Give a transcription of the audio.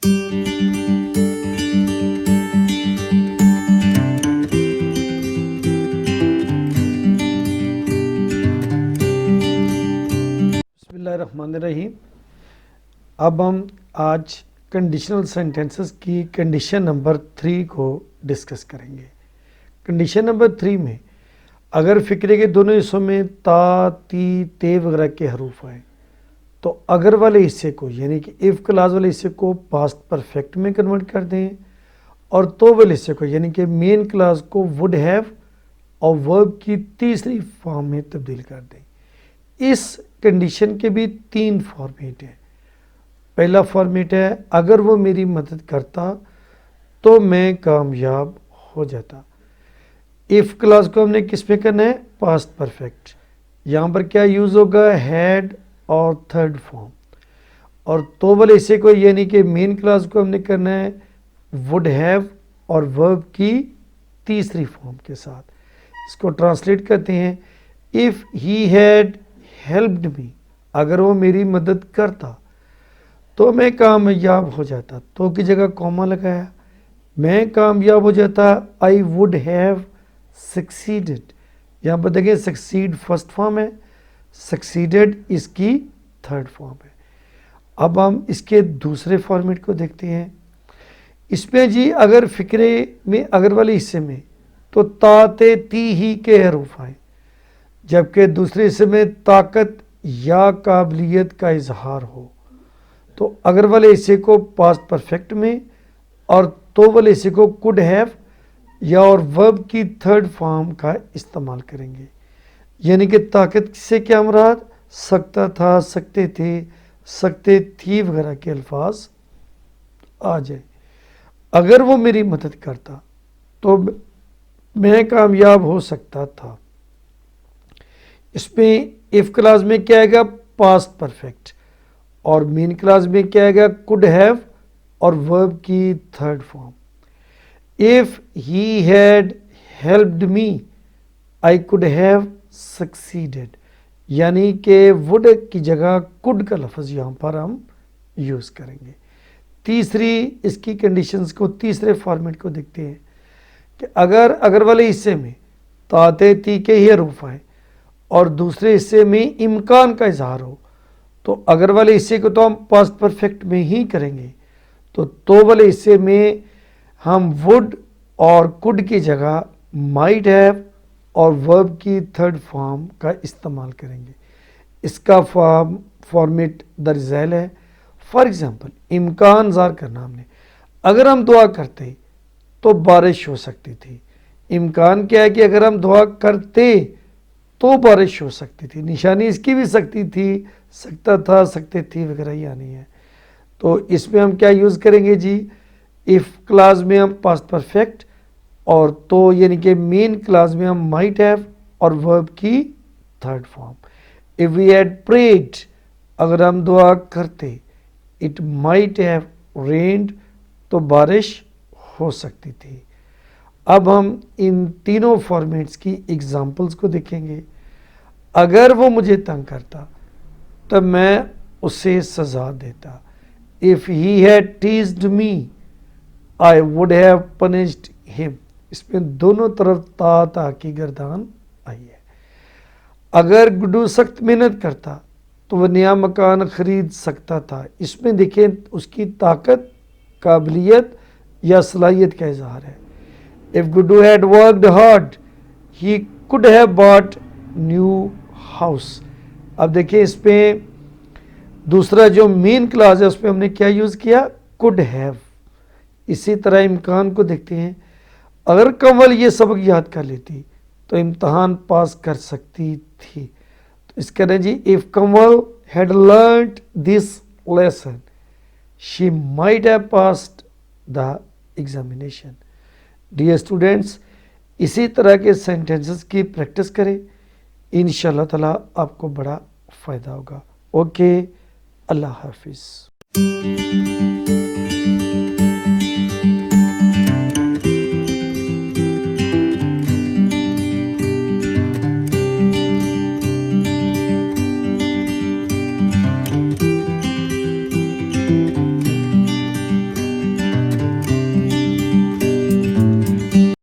بسم اللہ الرحمن الرحیم. اب ہم آج کنڈیشنل سینٹینسز کی کنڈیشن نمبر 3 کو ڈسکس کریں گے. کنڈیشن نمبر 3 میں اگر فقرے کے دونوں حصوں میں تا، تی، تے وغیرہ کے حروف آئیں تو اگر والے حصے کو یعنی کہ اف کلاز والے حصے کو پاسٹ پرفیکٹ میں کنورٹ کر دیں اور تو والے حصے کو یعنی کہ مین کلاز کو وڈ ہیو اور ورب کی تیسری فارم میں تبدیل کر دیں. اس کنڈیشن کے بھی 3 فارمیٹ ہیں. پہلا فارمیٹ ہے اگر وہ میری مدد کرتا تو میں کامیاب ہو جاتا. اف کلاس کو ہم نے کس پہ کرنا ہے؟ Past perfect. یہاں پر کیا یوز ہوگا؟ ہیڈ اور تھرڈ فارم. اور تو والے حصے کو یعنی کہ مین کلاس کو ہم نے کرنا ہے وڈ ہیو اور ورب کی تیسری فارم کے ساتھ. اس کو ٹرانسلیٹ کرتے ہیں اف ہی ہیڈ ہیلپڈ می، اگر وہ میری مدد کرتا تو میں کامیاب ہو جاتا. تو کی جگہ کوما لگایا، میں کامیاب ہو جاتا. I would have succeeded. یہاں پر دیکھیں سکسیڈ فرسٹ فارم ہے، سکسیڈڈ اس کی تھرڈ فارم ہے. اب ہم اس کے دوسرے فارمیٹ کو دیکھتے ہیں. اس میں جی اگر فقرے میں اگر والے حصے میں تو تا، تے، تی ہی کے حروف آئیں جبکہ دوسرے حصے میں طاقت یا قابلیت کا اظہار ہو تو اگر والے حصے کو پاسٹ پرفیکٹ میں اور تو والے حصے کو کوڈ ہیو یا اور ورب کی تھرڈ فارم کا استعمال کریں گے. یعنی کہ طاقت سے کیا مراد؟ سکتا تھا، سکتے تھے، سکتے تھی وغیرہ کے الفاظ آ جائے. اگر وہ میری مدد کرتا تو میں کامیاب ہو سکتا تھا. اس میں اف کلاس میں کیا آئے گا؟ Past perfect. اور مین کلاس میں کیا آئے گا؟ کوڈ ہیو اور ورب کی third form. If he had helped me I could have succeeded. یعنی کہ وڈ کی جگہ کوڈ کا لفظ یہاں پر ہم یوز کریں گے. تیسری اس کی کنڈیشنز کو تیسرے فارمیٹ کو دیکھتے ہیں کہ اگر والے حصے میں تا، تے، تی کے ہی حروف آئیں اور دوسرے حصے میں امکان کا اظہار ہو تو اگر والے حصے کو تو ہم پاسٹ پرفیکٹ میں ہی کریں گے. تو والے حصے میں ہم وڈ اور کوڈ کی جگہ مائٹ ہیو اور ورب کی تھرڈ فارم کا استعمال کریں گے. اس کا فارمیٹ درج ذیل ہے. فار ایگزامپل امکان ظاہر کرنا ہم نے، اگر ہم دعا کرتے تو بارش ہو سکتی تھی. امکان کیا ہے کہ اگر ہم دعا کرتے تو بارش ہو سکتی تھی. نشانی اس کی بھی سکتی تھی، سکتا تھا، سکتے تھی وغیرہ ہی آنی ہے. تو اس میں ہم کیا یوز کریں گے جی؟ اف کلاس میں ہم پاسٹ پرفیکٹ اور تو یعنی کہ مین کلاس میں ہم مائٹ ہیو اور ورب کی third form. If we had prayed, اگر ہم دعا کرتے، اٹ مائٹ ہیو رینڈ، تو بارش ہو سکتی تھی. اب ہم ان تینوں فارمیٹس کی ایگزامپلس کو دیکھیں گے. اگر وہ مجھے تنگ کرتا تو میں اسے سزا دیتا. If he had teased me, I would have punished him. اس میں دونوں طرف تا کی گردان آئی ہے. اگر گڈو سخت محنت کرتا تو وہ نیا مکان خرید سکتا تھا. اس میں دیکھیں اس کی طاقت، قابلیت یا صلاحیت کا اظہار ہے. If Gudu had worked hard, he could have bought new house. اب دیکھیں اس پہ دوسرا جو مین کلاس ہے اس پہ ہم نے کیا یوز کیا؟ could have. اسی طرح امکان کو دیکھتے ہیں. اگر کنول یہ سبق یاد کر لیتی تو امتحان پاس کر سکتی تھی. تو اس کا جی if Kanwal had learnt this lesson, she might have passed the examination. Dear students, اسی طرح کے سینٹینسز کی پریکٹس کریں، انشاءاللہ تعالیٰ آپ کو بڑا فائدہ ہوگا. اوکے، اللہ حافظ.